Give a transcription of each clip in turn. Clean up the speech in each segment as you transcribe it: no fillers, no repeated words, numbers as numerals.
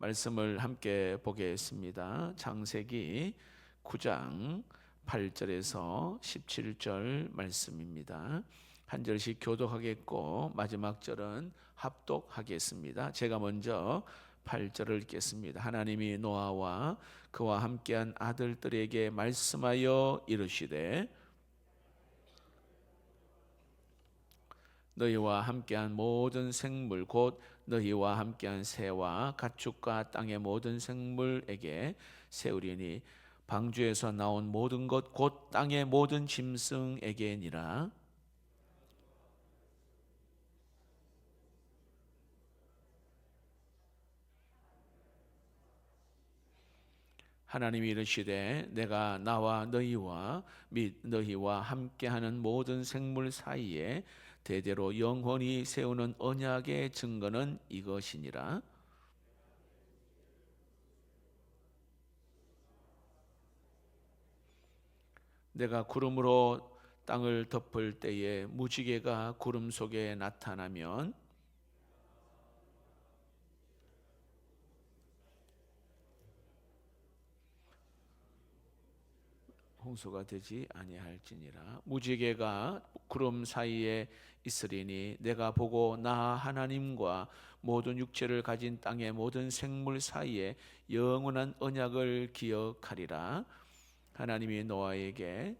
말씀을 함께 보겠습니다. 창세기 9장 8절에서 17절 말씀입니다. 한 절씩 교독하겠고 마지막 절은 합독하겠습니다. 제가 먼저 8절을 읽겠습니다. 하나님이 노아와 그와 함께한 아들들에게 말씀하여 이르시되 너희와 함께한 모든 생물 곧 너희와 함께한 새와 가축과 땅의 모든 생물에게 세우리니 방주에서 나온 모든 것 곧 땅의 모든 짐승에게니라. 하나님이 이르시되 내가 나와 너희와 및 너희와 함께하는 모든 생물 사이에 대대로 영원히 세우는 언약의 증거는 이것이니라. 내가 구름으로 땅을 덮을 때에 무지개가 구름 속에 나타나면 홍수가 되지 아니할지니라. 무지개가 구름 사이에 있으리니 내가 보고 나 하나님과 모든 육체를 가진 땅의 모든 생물 사이에 영원한 언약을 기억하리라. 하나님이 노아에게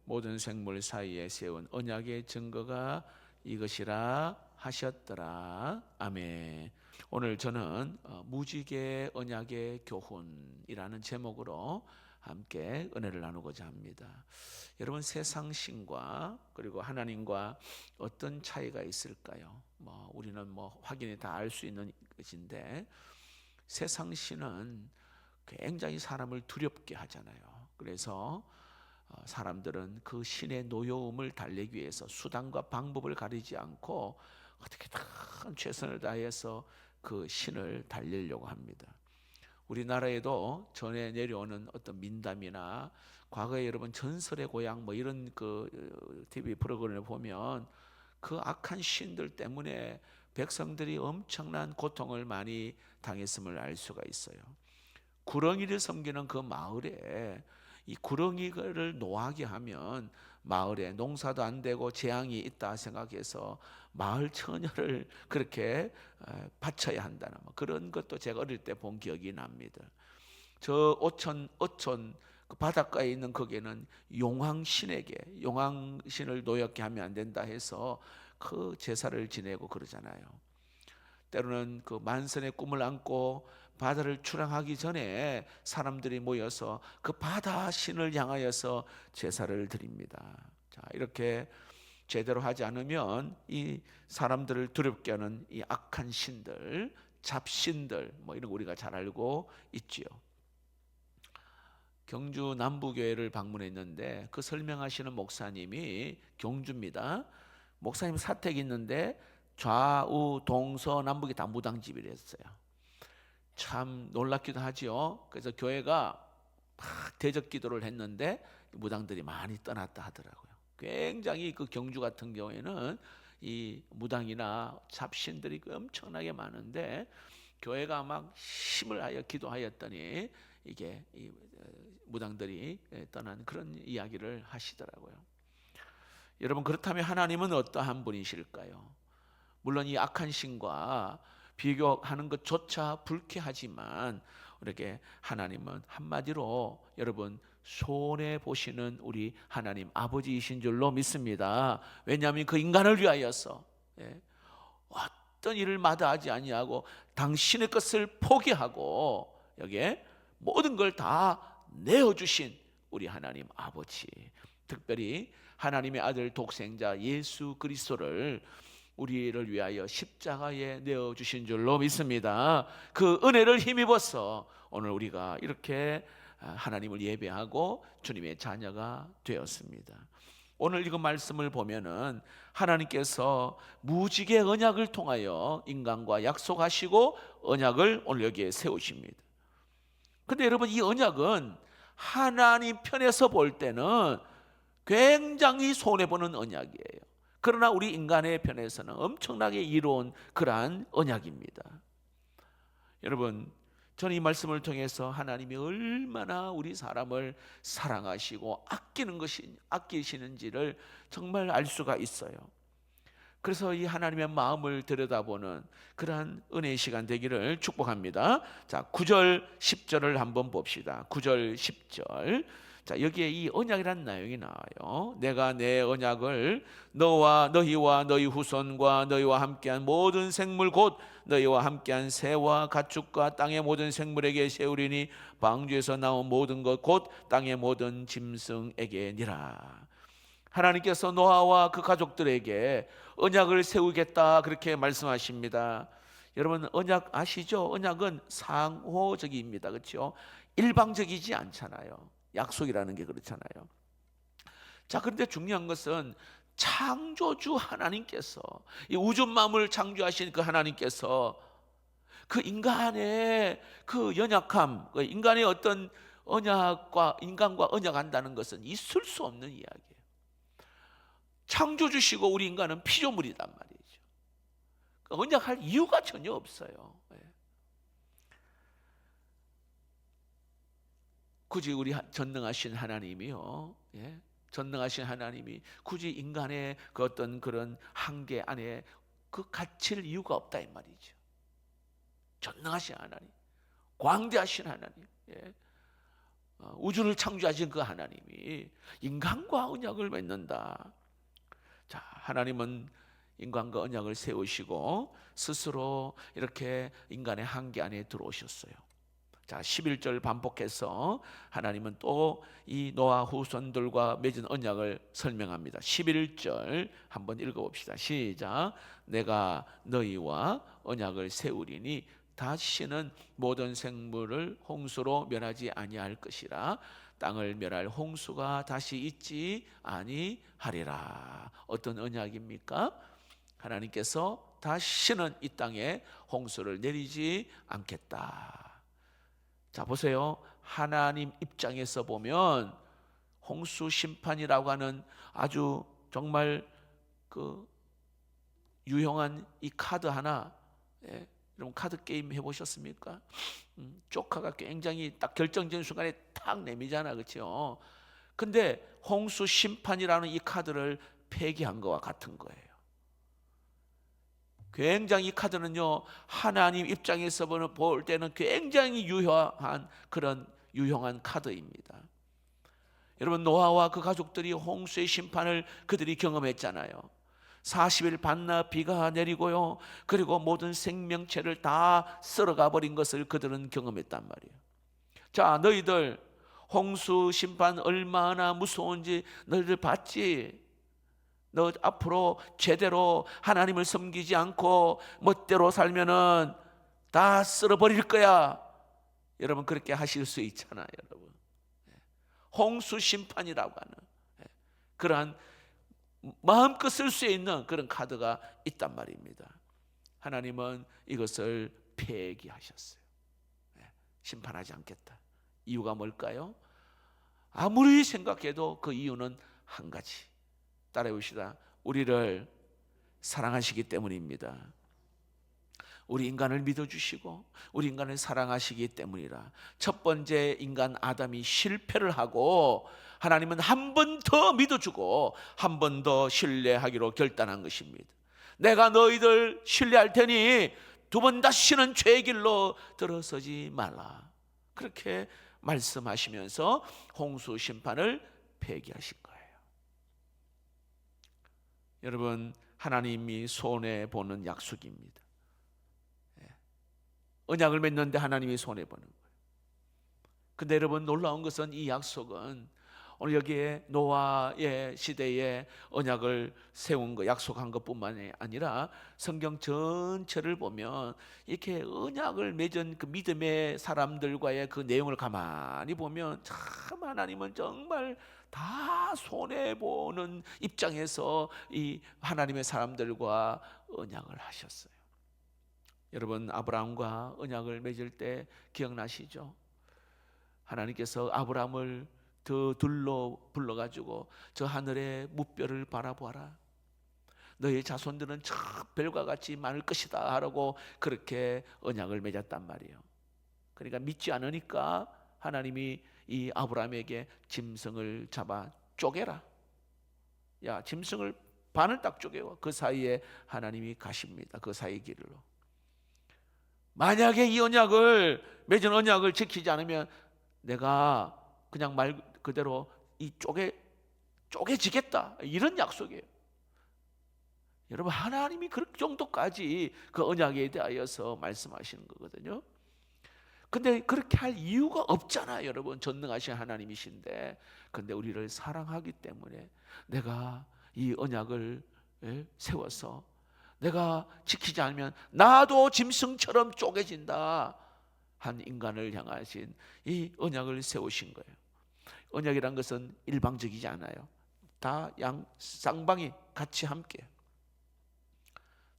모든 생물 사이에 세운 언약의 증거가 이것이라 하셨더라. 아멘. 오늘 저는 무지개 언약의 교훈이라는 제목으로 함께 은혜를 나누고자 합니다. 여러분, 세상 신과 그리고 하나님과 어떤 차이가 있을까요? 우리는 확인이 다 알 수 있는 것인데, 세상 신은 굉장히 사람을 두렵게 하잖아요. 그래서 사람들은 그 신의 노여움을 달래기 위해서 수단과 방법을 가리지 않고 어떻게든 최선을 다해서 그 신을 달래려고 합니다. 우리나라에도 전해 내려오는 어떤 민담이나 과거에 여러분 전설의 고향 이런 그 TV 프로그램을 보면 그 악한 신들 때문에 백성들이 엄청난 고통을 많이 당했음을 알 수가 있어요. 구렁이를 섬기는 그 마을에 이 구렁이를 노하게 하면 마을에 농사도 안 되고 재앙이 있다 생각해서 마을 처녀를 그렇게 바쳐야 한다는 그런 것도 제가 어릴 때 본 기억이 납니다. 저 어촌 그 바닷가에 있는 거기에는 용왕신에게 용왕신을 노엽게 하면 안 된다 해서 그 제사를 지내고 그러잖아요. 때로는 그 만선의 꿈을 안고 바다를 출항하기 전에 사람들이 모여서 그 바다 신을 향하여서 제사를 드립니다. 자, 이렇게 제대로 하지 않으면 이 사람들을 두렵게 하는 이 악한 신들, 잡신들 이런 거 우리가 잘 알고 있지요. 경주 남부교회를 방문했는데 그 설명하시는 목사님이 경주입니다. 목사님 사택이 있는데 좌우 동서남북이 다 무당집이랬어요. 참 놀랍기도 하죠. 그래서 교회가 막 대적 기도를 했는데 무당들이 많이 떠났다 하더라고요. 굉장히 그 경주 같은 경우에는 이 무당이나 잡신들이 엄청나게 많은데 교회가 막 힘을 하여 기도하였더니 이게 이 무당들이 떠난 그런 이야기를 하시더라고요. 여러분, 그렇다면 하나님은 어떠한 분이실까요? 물론 이 악한 신과 비교하는 것조차 불쾌하지만 이렇게 하나님은 한마디로 여러분 손해 보시는 우리 하나님 아버지이신 줄로 믿습니다. 왜냐하면 그 인간을 위하여서 어떤 일을 마다하지 아니하고 당신의 것을 포기하고 여기에 모든 걸 다 내어주신 우리 하나님 아버지, 특별히 하나님의 아들 독생자 예수 그리스도를 우리를 위하여 십자가에 내어주신 줄로 믿습니다. 그 은혜를 힘입어서 오늘 우리가 이렇게 하나님을 예배하고 주님의 자녀가 되었습니다. 오늘 이거 말씀을 보면은 하나님께서 무지개 언약을 통하여 인간과 약속하시고 언약을 오늘 여기에 세우십니다. 근데 여러분, 이 언약은 하나님 편에서 볼 때는 굉장히 손해보는 언약이에요. 그러나 우리 인간의 편에서는 엄청나게 이로운 그러한 언약입니다. 여러분, 저는 이 말씀을 통해서 하나님이 얼마나 우리 사람을 사랑하시고 아끼시는지를 정말 알 수가 있어요. 그래서 이 하나님의 마음을 들여다보는 그러한 은혜의 시간 되기를 축복합니다. 자, 9절 10절을 한번 봅시다. 9절 10절. 자, 여기에 이 언약이라는 내용이 나와요. 내가 내 언약을 너희와 너희 후손과 너희와 함께한 모든 생물 곧 너희와 함께한 새와 가축과 땅의 모든 생물에게 세우리니 방주에서 나온 모든 것 곧 땅의 모든 짐승에게니라. 하나님께서 노아와 그 가족들에게 언약을 세우겠다 그렇게 말씀하십니다. 여러분, 언약 아시죠? 언약은 상호적입니다. 그렇죠? 일방적이지 않잖아요. 약속이라는 게 그렇잖아요. 자, 그런데 중요한 것은 창조주 하나님께서, 이 우주 만물을 창조하신 그 하나님께서 그 인간의 그 연약함, 그 인간의 어떤 인간과 언약한다는 것은 있을 수 없는 이야기예요. 창조주시고 우리 인간은 피조물이단 말이죠. 언약할 이유가 전혀 없어요. 굳이 우리 전능하신 하나님이요, 전능하신 하나님이 굳이 인간의 그 어떤 그런 한계 안에 그 갇힐 이유가 없다 이 말이죠. 전능하신 하나님, 광대하신 하나님, 우주를 창조하신 그 하나님이 인간과 언약을 맺는다. 자, 하나님은 인간과 언약을 세우시고 스스로 이렇게 인간의 한계 안에 들어오셨어요. 자, 11절 반복해서 하나님은 또 이 노아 후손들과 맺은 언약을 설명합니다. 11절 한번 읽어봅시다. 시작. 내가 너희와 언약을 세우리니 다시는 모든 생물을 홍수로 멸하지 아니할 것이라. 땅을 멸할 홍수가 다시 있지 아니하리라. 어떤 언약입니까? 하나님께서 다시는 이 땅에 홍수를 내리지 않겠다. 자, 보세요. 하나님 입장에서 보면 홍수 심판이라고 하는 아주 정말 그 유용한 이 카드 하나, 여러분 카드 게임 해보셨습니까? 조카가 굉장히 딱 결정적인 순간에 탁 내미잖아, 그렇죠? 근데 홍수 심판이라는 이 카드를 폐기한 것과 같은 거예요. 굉장히 이 카드는요, 하나님 입장에서 볼 때는 굉장히 유효한 그런 유용한 카드입니다. 여러분, 노아와 그 가족들이 홍수의 심판을 그들이 경험했잖아요. 40일 반나 비가 내리고요, 그리고 모든 생명체를 다 쓸어가 버린 것을 그들은 경험했단 말이에요. 자, 너희들 홍수 심판 얼마나 무서운지 너희들 봤지? 너 앞으로 제대로 하나님을 섬기지 않고 멋대로 살면은 다 쓸어버릴 거야. 여러분, 그렇게 하실 수 있잖아요, 여러분. 홍수 심판이라고 하는 그러한 마음껏 쓸 수 있는 그런 카드가 있단 말입니다. 하나님은 이것을 폐기하셨어요. 심판하지 않겠다. 이유가 뭘까요? 아무리 생각해도 그 이유는 한 가지. 따라해 봅시다. 우리를 사랑하시기 때문입니다. 우리 인간을 믿어주시고 우리 인간을 사랑하시기 때문이라. 첫 번째 인간 아담이 실패를 하고 하나님은 한 번 더 믿어주고 한 번 더 신뢰하기로 결단한 것입니다. 내가 너희들 신뢰할 테니 두 번 다시는 죄의 길로 들어서지 말라. 그렇게 말씀하시면서 홍수 심판을 폐기하신 거예요. 여러분, 하나님이 손해보는 약속입니다. 언약을 맺는데 하나님이 손해보는 거예요. 근데 여러분, 놀라운 것은 이 약속은 오늘 여기에 노아의 시대에 언약을 세운 거, 약속한 것뿐만이 아니라 성경 전체를 보면 이렇게 언약을 맺은 그 믿음의 사람들과의 그 내용을 가만히 보면 참 하나님은 정말 다 손해보는 입장에서 이 하나님의 사람들과 언약을 하셨어요. 여러분, 아브라함과 언약을 맺을 때 기억나시죠? 하나님께서 아브라함을 더 둘러 불러가지고 저 하늘의 무뼈를 바라보아라. 너의 자손들은 저 별과 같이 많을 것이다 하라고 그렇게 언약을 맺었단 말이에요. 그러니까 믿지 않으니까 하나님이 이 아브라함에게 짐승을 잡아 쪼개라. 야, 짐승을 반을 딱 쪼개와. 그 사이에 하나님이 가십니다. 그 사이 길로. 만약에 이 언약을 맺은 언약을 지키지 않으면 내가 그냥 말 그대로 이 쪼개지겠다, 이런 약속이에요. 여러분, 하나님이 그 정도까지 그 언약에 대하여서 말씀하시는 거거든요. 근데 그렇게 할 이유가 없잖아요. 여러분, 전능하신 하나님이신데. 근데 우리를 사랑하기 때문에 내가 이 언약을 세워서 내가 지키지 않으면 나도 짐승처럼 쪼개진다 한 인간을 향하신 이 언약을 세우신 거예요. 언약이란 것은 일방적이지 않아요. 다 쌍방이 같이 함께.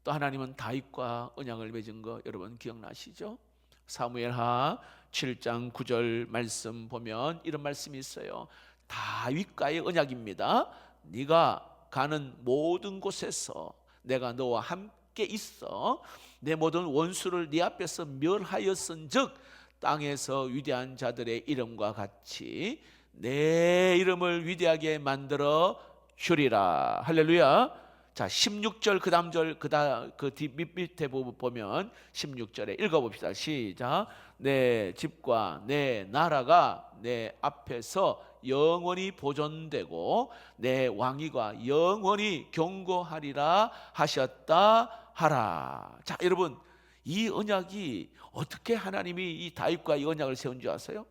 또 하나님은 다윗과 언약을 맺은 거 여러분 기억나시죠? 사무엘하 7장 9절 말씀 보면 이런 말씀이 있어요. 다윗과의 언약입니다. 네가 가는 모든 곳에서 내가 너와 함께 있어 내 모든 원수를 네 앞에서 멸하였은즉 땅에서 위대한 자들의 이름과 같이 내 이름을 위대하게 만들어 주리라. 할렐루야. 자, 16절 그 다음 절 그 밑에 부분 보면 16절에 읽어봅시다. 시작. 내 집과 내 나라가 내 앞에서 영원히 보존되고 내 왕위가 영원히 경고하리라 하셨다 하라. 자, 여러분, 이 언약이 어떻게 하나님이 이 다윗과 이 언약을 세운 줄 아세요?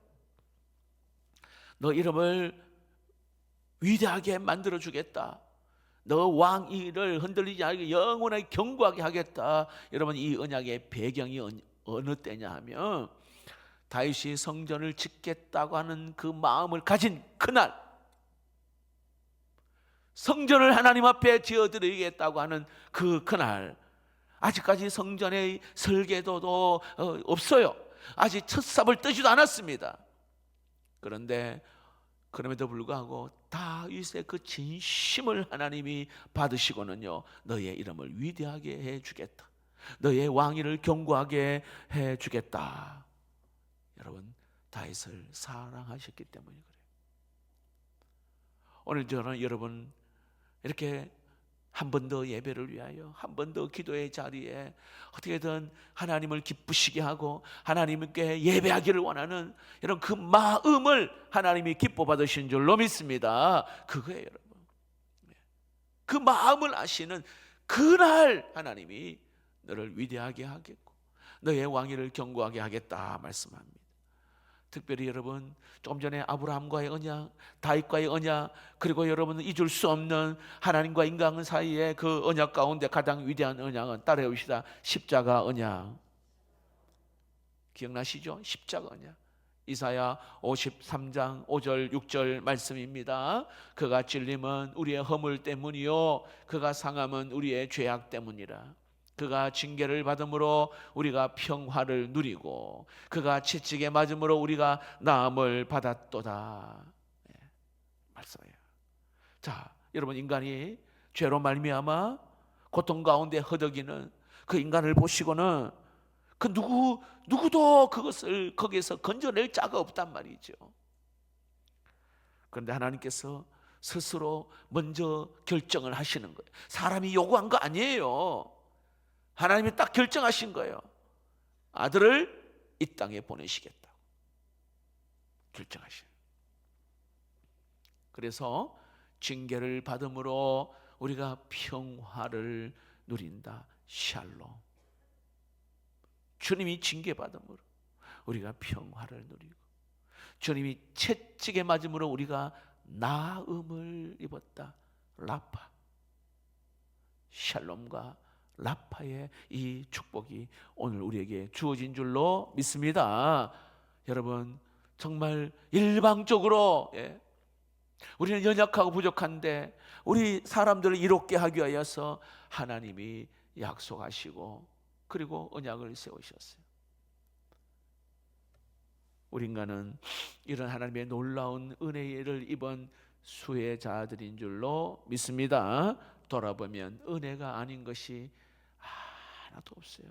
너 이름을 위대하게 만들어 주겠다. 너 왕위를 흔들리지 않게 영원하게 견고하게 하겠다. 여러분, 이 언약의 배경이 어느 때냐 하면 다윗이 성전을 짓겠다고 하는 그 마음을 가진 그날, 성전을 하나님 앞에 지어드리겠다고 하는 그날, 아직까지 성전의 설계도도 없어요. 아직 첫 삽을 뜨지도 않았습니다. 그런데 그럼에도 불구하고 다윗의 그 진심을 하나님이 받으시고는요, 너의 이름을 위대하게 해주겠다, 너의 왕위를 견고하게 해주겠다. 여러분, 다윗을 사랑하셨기 때문에 그래요. 오늘 저는 여러분 이렇게 한 번 더 예배를 위하여 한 번 더 기도의 자리에 어떻게든 하나님을 기쁘시게 하고 하나님께 예배하기를 원하는 이런 그 마음을 하나님이 기뻐 받으신 줄로 믿습니다. 그거예요, 여러분. 그 마음을 아시는 그날 하나님이 너를 위대하게 하겠고 너의 왕위를 견고하게 하겠다 말씀합니다. 특별히 여러분, 조금 전에 아브라함과의 언약, 다윗과의 언약, 그리고 여러분은 잊을 수 없는 하나님과 인간 사이의 그 언약 가운데 가장 위대한 언약은 따라해 봅시다. 십자가 언약. 기억나시죠? 십자가 언약. 이사야 53장 5절 6절 말씀입니다. 그가 찔림은 우리의 허물 때문이요 그가 상함은 우리의 죄악 때문이라. 그가 징계를 받음으로 우리가 평화를 누리고 그가 채찍에 맞음으로 우리가 나음을 받았도다. 말씀이에요. 자, 여러분, 인간이 죄로 말미암아 고통 가운데 허덕이는 그 인간을 보시고는 그 누구도 그것을 거기에서 건져낼 자가 없단 말이죠. 그런데 하나님께서 스스로 먼저 결정을 하시는 거예요. 사람이 요구한 거 아니에요. 하나님이 딱 결정하신 거예요. 아들을 이 땅에 보내시겠다고 결정하신. 그래서 징계를 받음으로 우리가 평화를 누린다. 샬롬. 주님이 징계받음으로 우리가 평화를 누리고 주님이 채찍에 맞음으로 우리가 나음을 입었다. 라파. 샬롬과 라파의 이 축복이 오늘 우리에게 주어진 줄로 믿습니다. 여러분, 정말 일방적으로 우리는 연약하고 부족한데 우리 사람들을 이롭게 하기 위하여서 하나님이 약속하시고 그리고 언약을 세우셨어요. 우리 인간은 이런 하나님의 놀라운 은혜를 입은 수혜자들인 줄로 믿습니다. 돌아보면 은혜가 아닌 것이 하나도 없어요.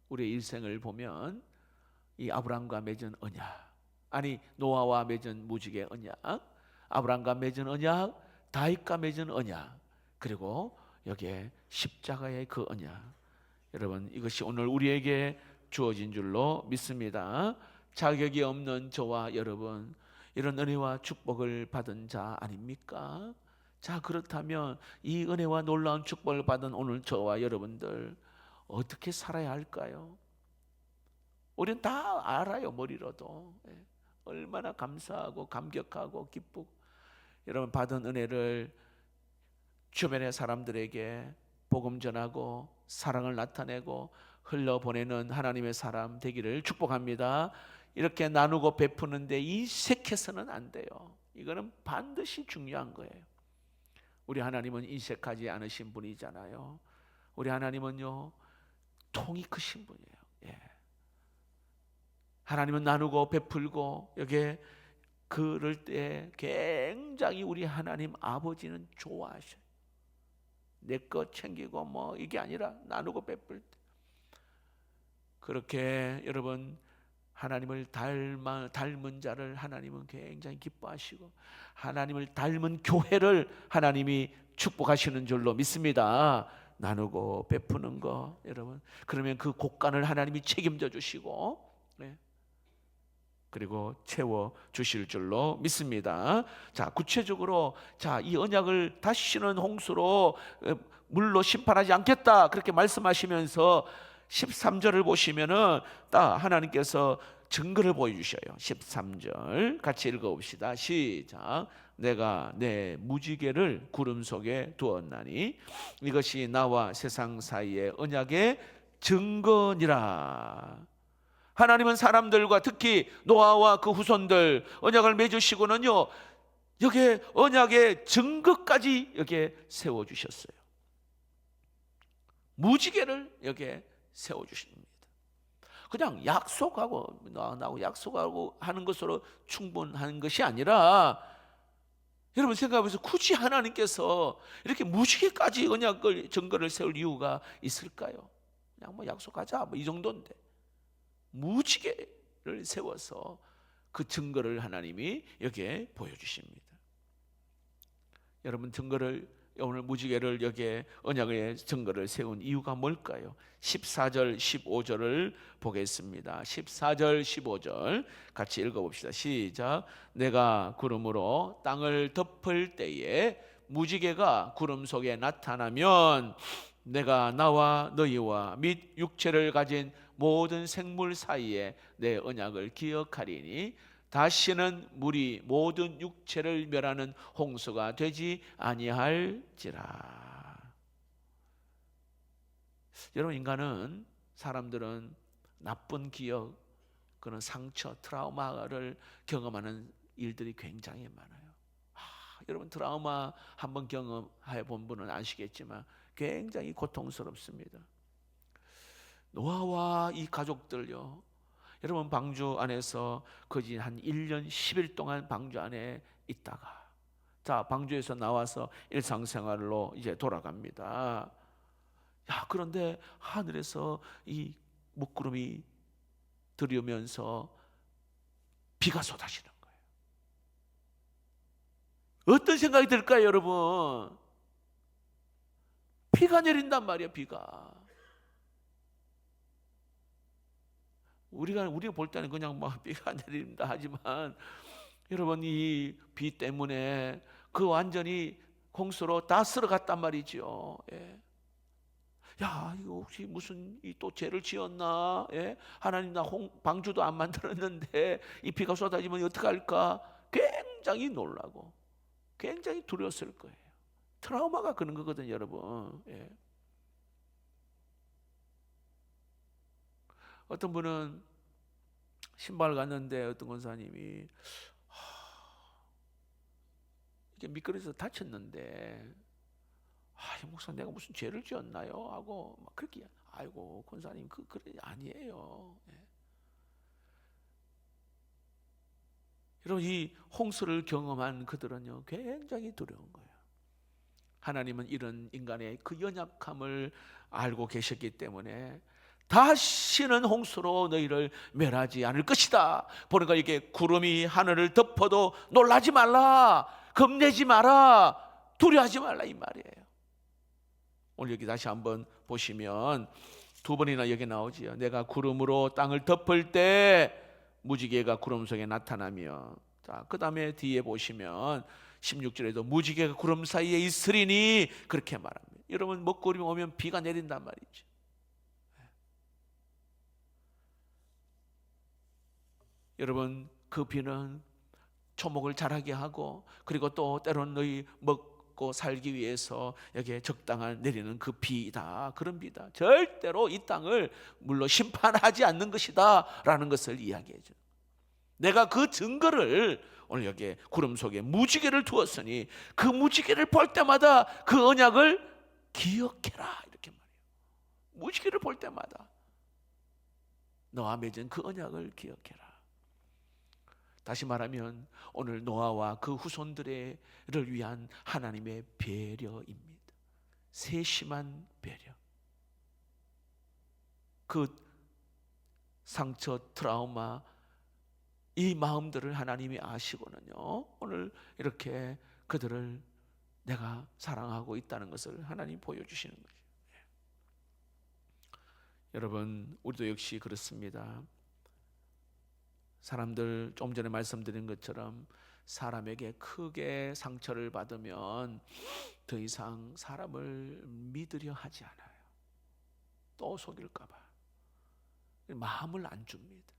우리의 일생을 보면 이 아브라함과 맺은 언약, 아니 노아와 맺은 무지개 언약, 아브라함과 맺은 언약, 다윗과 맺은 언약, 그리고 여기에 십자가의 그 언약, 여러분 이것이 오늘 우리에게 주어진 줄로 믿습니다. 자격이 없는 저와 여러분, 이런 은혜와 축복을 받은 자 아닙니까? 자, 그렇다면 이 은혜와 놀라운 축복을 받은 오늘 저와 여러분들 어떻게 살아야 할까요? 우리는 다 알아요, 머리로도. 얼마나 감사하고 감격하고 기쁘고, 여러분 받은 은혜를 주변의 사람들에게 복음 전하고 사랑을 나타내고 흘러보내는 하나님의 사람 되기를 축복합니다. 이렇게 나누고 베푸는데 인색해서는 안 돼요. 이거는 반드시 중요한 거예요. 우리 하나님은 인색하지 않으신 분이잖아요. 우리 하나님은요, 통이 크신 분이에요. 하나님은 나누고 베풀고, 여기에 그럴 때 굉장히 우리 하나님 아버지는 좋아하셔요. 내 것 챙기고 뭐 이게 아니라 나누고 베풀 때, 그렇게 여러분 하나님을 닮은 자를 하나님은 굉장히 기뻐하시고, 하나님을 닮은 교회를 하나님이 축복하시는 줄로 믿습니다. 나누고 베푸는 거, 여러분, 그러면 그 곳간을 하나님이 책임져 주시고, 그리고 채워 주실 줄로 믿습니다. 자, 구체적으로 이 언약을 다시는 홍수로 물로 심판하지 않겠다 그렇게 말씀하시면서 13절을 보시면은 딱 하나님께서 증거를 보여주셔요. 13절 같이 읽어봅시다. 시작. 내가 내 무지개를 구름 속에 두었나니 이것이 나와 세상 사이의 언약의 증거니라. 하나님은 사람들과 특히 노아와 그 후손들 언약을 맺으시고는요, 여기에 언약의 증거까지 여기에 세워주셨어요. 무지개를 여기에 세워주십니다. 그냥 약속하고 나하고 약속하고 하는 것으로 충분한 것이 아니라, 여러분 생각해보세요. 굳이 하나님께서 이렇게 무지개까지 언약을 증거를 세울 이유가 있을까요? 그냥 뭐 약속하자 뭐 이 정도인데 무지개를 세워서 그 증거를 하나님이 여기에 보여주십니다. 여러분 증거를, 오늘 무지개를 여기에 언약의 증거를 세운 이유가 뭘까요? 14절 15절을 보겠습니다. 14절 15절 같이 읽어봅시다. 시작. 내가 구름으로 땅을 덮을 때에 무지개가 구름 속에 나타나면 내가 나와 너희와 및 육체를 가진 모든 생물 사이에 내 언약을 기억하리니 다시는 물이 모든 육체를 멸하는 홍수가 되지 아니할지라. 여러분, 인간은, 사람들은 나쁜 기억, 그런 상처, 트라우마를 경험하는 일들이 굉장히 많아요. 여러분 트라우마 한번 경험해 본 분은 아시겠지만 굉장히 고통스럽습니다. 노아와 이 가족들요, 여러분 방주 안에서 거의 한 1년 10일 동안 방주 안에 있다가, 자 방주에서 나와서 일상생활로 이제 돌아갑니다. 그런데 하늘에서 이 먹구름이 들이오면서 비가 쏟아지는 거예요. 어떤 생각이 들까요, 여러분? 비가 내린단 말이에요, 비가. 우리가 볼 때는 그냥 막 비가 내린다 하지만, 여러분 이 비 때문에 그 완전히 홍수로 다 쓸어갔단 말이죠. 이거 혹시 무슨 또 죄를 지었나? 하나님 나 방주도 안 만들었는데 이 비가 쏟아지면 어떡할까? 굉장히 놀라고 굉장히 두려웠을 거예요. 트라우마가 그런 거거든요, 여러분. 어떤 분은 신발 갔는데 어떤 권사님이 이게 미끄러져서 다쳤는데, 목사 내가 무슨 죄를 지었나요? 하고 막 그렇게, 아이고 권사님 그래 아니에요. 여러분 이 홍수를 경험한 그들은요 굉장히 두려운 거예요. 하나님은 이런 인간의 그 연약함을 알고 계셨기 때문에 다시는 홍수로 너희를 멸하지 않을 것이다. 보니까 이게 구름이 하늘을 덮어도 놀라지 말라, 겁내지 마라, 두려워하지 말라 이 말이에요. 오늘 여기 다시 한번 보시면 두 번이나 여기 나오지요. 내가 구름으로 땅을 덮을 때 무지개가 구름 속에 나타나며, 자, 그 다음에 뒤에 보시면 16절에도 무지개가 구름 사이에 있으리니 그렇게 말합니다. 여러분, 먹구름이 오면 비가 내린단 말이죠. 여러분, 그 비는 초목을 자라게 하고, 그리고 또 때로는 너희 먹고 살기 위해서 여기에 적당한 내리는 그 비다, 그런 비다. 절대로 이 땅을 물로 심판하지 않는 것이다 라는 것을 이야기해줘. 내가 그 증거를 오늘 여기에 구름 속에 무지개를 두었으니 그 무지개를 볼 때마다 그 언약을 기억해라, 이렇게 말해요. 무지개를 볼 때마다 너와 맺은 그 언약을 기억해라. 다시 말하면 오늘 노아와 그 후손들을 위한 하나님의 배려입니다. 세심한 배려. 그 상처, 트라우마, 이 마음들을 하나님이 아시고는요, 오늘 이렇게 그들을 내가 사랑하고 있다는 것을 하나님 보여주시는 거죠. 여러분, 우리도 역시 그렇습니다. 사람들, 좀 전에 말씀드린 것처럼 사람에게 크게 상처를 받으면 더 이상 사람을 믿으려 하지 않아요. 또 속일까 봐 마음을 안 줍니다.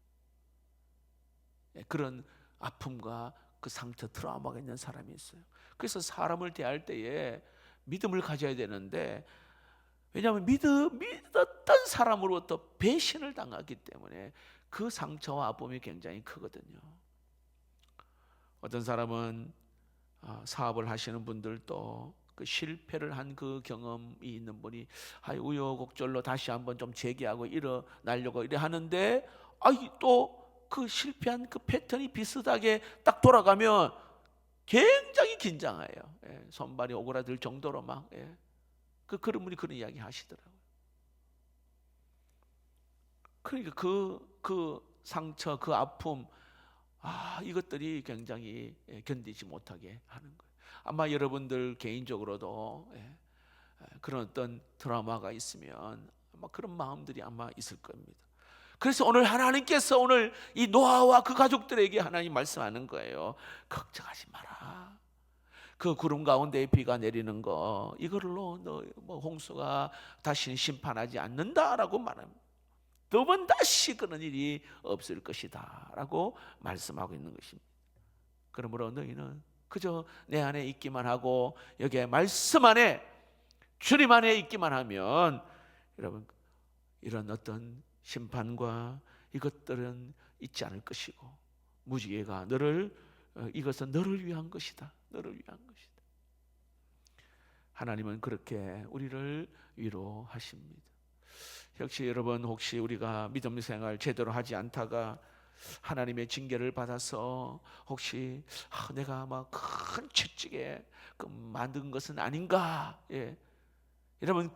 그런 아픔과 그 상처, 트라우마가 있는 사람이 있어요. 그래서 사람을 대할 때에 믿음을 가져야 되는데, 왜냐하면 믿었던 사람으로부터 배신을 당하기 때문에 그 상처와 아픔이 굉장히 크거든요. 어떤 사람은 사업을 하시는 분들도 그 실패를 한 그 경험이 있는 분이 우여곡절로 다시 한번 좀 재기하고 일어나려고 이래 하는데, 또 그 실패한 그 패턴이 비슷하게 딱 돌아가면 굉장히 긴장해요. 손발이 오그라들 정도로 막, 그런 분이 그런 이야기 하시더라고요. 그러니까 그 상처, 그 아픔, 이것들이 굉장히 견디지 못하게 하는 거예요. 아마 여러분들 개인적으로도 그런 어떤 트라우마가 있으면 아마 그런 마음들이 아마 있을 겁니다. 그래서 오늘 하나님께서 오늘 이 노아와 그 가족들에게 하나님 말씀하는 거예요. 걱정하지 마라. 그 구름 가운데 비가 내리는 거, 이걸로 너 홍수가 다시는 심판하지 않는다라고 말합니다. 두 번 다시 그런 일이 없을 것이다 라고 말씀하고 있는 것입니다. 그러므로 너희는 그저 내 안에 있기만 하고 여기에 말씀 안에, 주님 안에 있기만 하면 여러분, 이런 어떤 심판과 이것들은 있지 않을 것이고, 무지개가 이것은 너를 위한 것이다, 너를 위한 것이다. 하나님은 그렇게 우리를 위로하십니다. 역시 여러분, 혹시 우리가 믿음 생활 제대로 하지 않다가 하나님의 징계를 받아서 혹시 내가 막 큰 채찍에 만든 것은 아닌가, 여러분,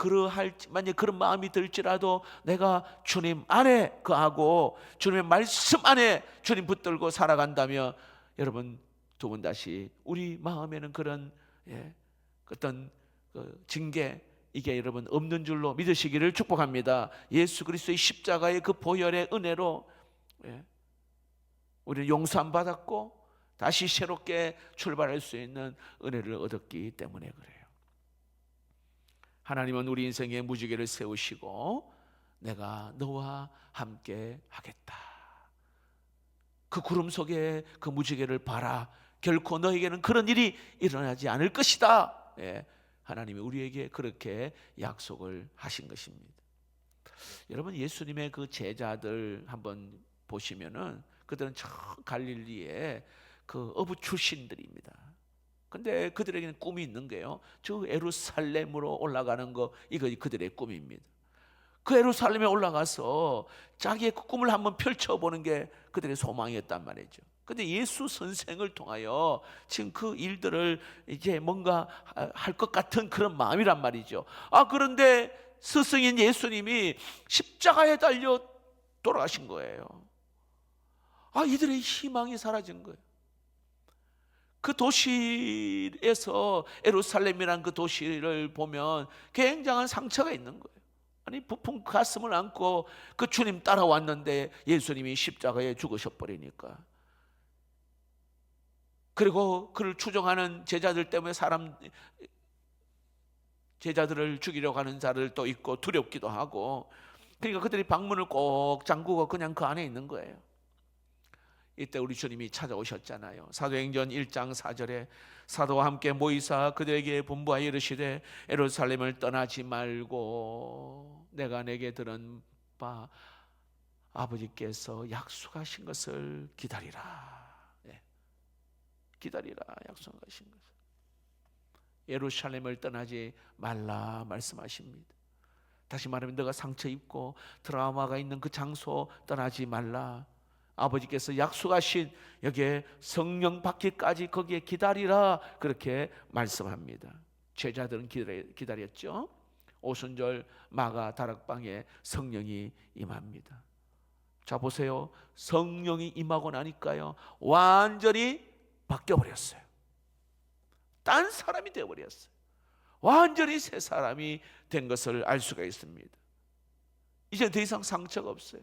만약 그런 마음이 들지라도 내가 주님 안에 거하고 주님의 말씀 안에 주님 붙들고 살아간다면, 여러분, 두 번 다시 우리 마음에는 그런 어떤 징계, 이게 여러분 없는 줄로 믿으시기를 축복합니다. 예수 그리스도의 십자가의 그 보혈의 은혜로 우리는 용서함 받았고 다시 새롭게 출발할 수 있는 은혜를 얻었기 때문에 그래요. 하나님은 우리 인생에 무지개를 세우시고 내가 너와 함께 하겠다, 그 구름 속에 그 무지개를 봐라, 결코 너에게는 그런 일이 일어나지 않을 것이다, 하나님이 우리에게 그렇게 약속을 하신 것입니다. 여러분, 예수님의 그 제자들 한번 보시면은 그들은 저 갈릴리의 그 어부 출신들입니다. 근데 그들에게는 꿈이 있는 게요, 저 예루살렘으로 올라가는 거, 이거 그들의 꿈입니다. 그 예루살렘에 올라가서 자기의 그 꿈을 한번 펼쳐보는 게 그들의 소망이었단 말이죠. 근데 예수 선생을 통하여 지금 그 일들을 이제 뭔가 할 것 같은 그런 마음이란 말이죠. 그런데 스승인 예수님이 십자가에 달려 돌아가신 거예요. 이들의 희망이 사라진 거예요. 그 도시에서 예루살렘이란 그 도시를 보면 굉장한 상처가 있는 거예요. 부푼 가슴을 안고 그 주님 따라왔는데 예수님이 십자가에 죽으셔버리니까. 그리고 그를 추종하는 제자들 때문에 제자들을 죽이려고 하는 자들 또 있고 두렵기도 하고, 그러니까 그들이 방문을 꼭 잠그고 그냥 그 안에 있는 거예요. 이때 우리 주님이 찾아오셨잖아요. 사도행전 1장 4절에 사도와 함께 모이사 그들에게 분부하여 이르시되 예루살렘을 떠나지 말고 내가 내게 들은 바 아버지께서 약속하신 것을 기다리라. 기다리라. 약속하신 것을. 예루살렘을 떠나지 말라 말씀하십니다. 다시 말하면 너가 상처 입고 트라우마가 있는 그 장소 떠나지 말라. 아버지께서 약속하신 여기에 성령 받기까지 거기에 기다리라, 그렇게 말씀합니다. 제자들은 기다렸죠. 오순절 마가 다락방에 성령이 임합니다. 자 보세요. 성령이 임하고 나니까요 완전히 바뀌어버렸어요. 딴 사람이 되어버렸어요. 완전히 새 사람이 된 것을 알 수가 있습니다. 이제 더 이상 상처가 없어요.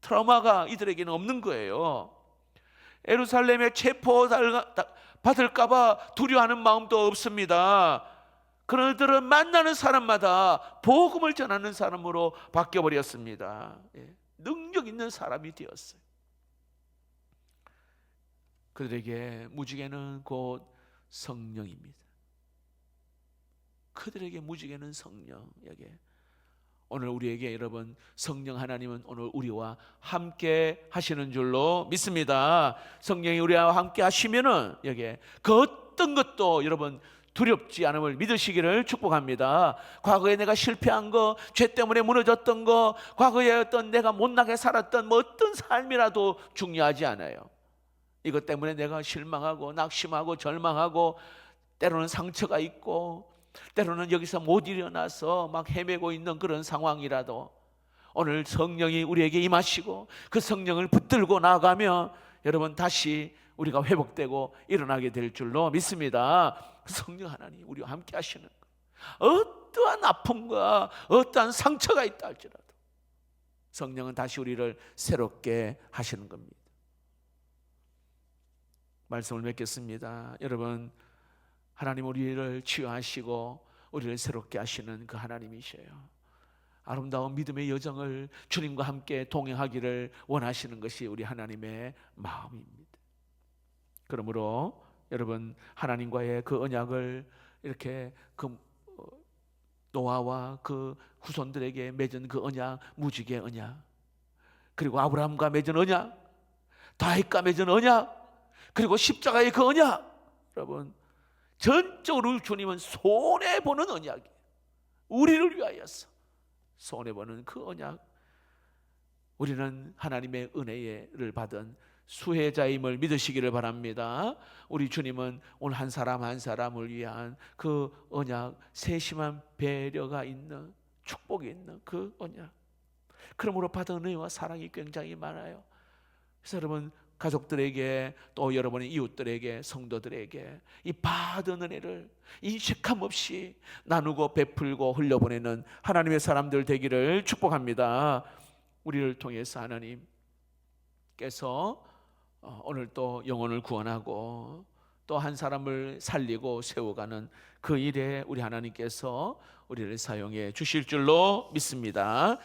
트라우마가 이들에게는 없는 거예요. 예루살렘에 체포받을까봐 두려워하는 마음도 없습니다. 그들은 만나는 사람마다 복음을 전하는 사람으로 바뀌어버렸습니다. 능력 있는 사람이 되었어요. 그들에게 무지개는 곧 성령입니다. 그들에게 무지개는 성령. 오늘 우리에게 여러분 성령 하나님은 오늘 우리와 함께 하시는 줄로 믿습니다. 성령이 우리와 함께 하시면은 그 어떤 것도 여러분 두렵지 않음을 믿으시기를 축복합니다. 과거에 내가 실패한 거, 죄 때문에 무너졌던 거, 과거에 어떤 내가 못나게 살았던 어떤 삶이라도 중요하지 않아요. 이것 때문에 내가 실망하고 낙심하고 절망하고 때로는 상처가 있고 때로는 여기서 못 일어나서 막 헤매고 있는 그런 상황이라도 오늘 성령이 우리에게 임하시고 그 성령을 붙들고 나아가면 여러분 다시 우리가 회복되고 일어나게 될 줄로 믿습니다. 성령 하나님 우리와 함께 하시는 것, 어떠한 아픔과 어떠한 상처가 있다 할지라도 성령은 다시 우리를 새롭게 하시는 겁니다. 말씀을 맺겠습니다. 여러분, 하나님 우리를 치유하시고 우리를 새롭게 하시는 그 하나님이셔요. 아름다운 믿음의 여정을 주님과 함께 동행하기를 원하시는 것이 우리 하나님의 마음입니다. 그러므로 여러분 하나님과의 그 언약을 이렇게 그 노아와 그 후손들에게 맺은 그 언약, 무지개 언약, 그리고 아브라함과 맺은 언약, 다윗과 맺은 언약, 그리고 십자가의 그 언약, 여러분 전적으로 주님은 손해보는 언약이에요. 우리를 위하여서 손해보는 그 언약, 우리는 하나님의 은혜를 받은 수혜자임을 믿으시기를 바랍니다. 우리 주님은 오늘 한 사람 한 사람을 위한 그 언약, 세심한 배려가 있는, 축복이 있는 그 언약, 그러므로 받은 은혜와 사랑이 굉장히 많아요. 그래서 여러분 가족들에게 또 여러분의 이웃들에게 성도들에게 이 받은 은혜를 인식함 없이 나누고 베풀고 흘려보내는 하나님의 사람들 되기를 축복합니다. 우리를 통해서 하나님께서 오늘 또 영혼을 구원하고 또 한 사람을 살리고 세워가는 그 일에 우리 하나님께서 우리를 사용해 주실 줄로 믿습니다.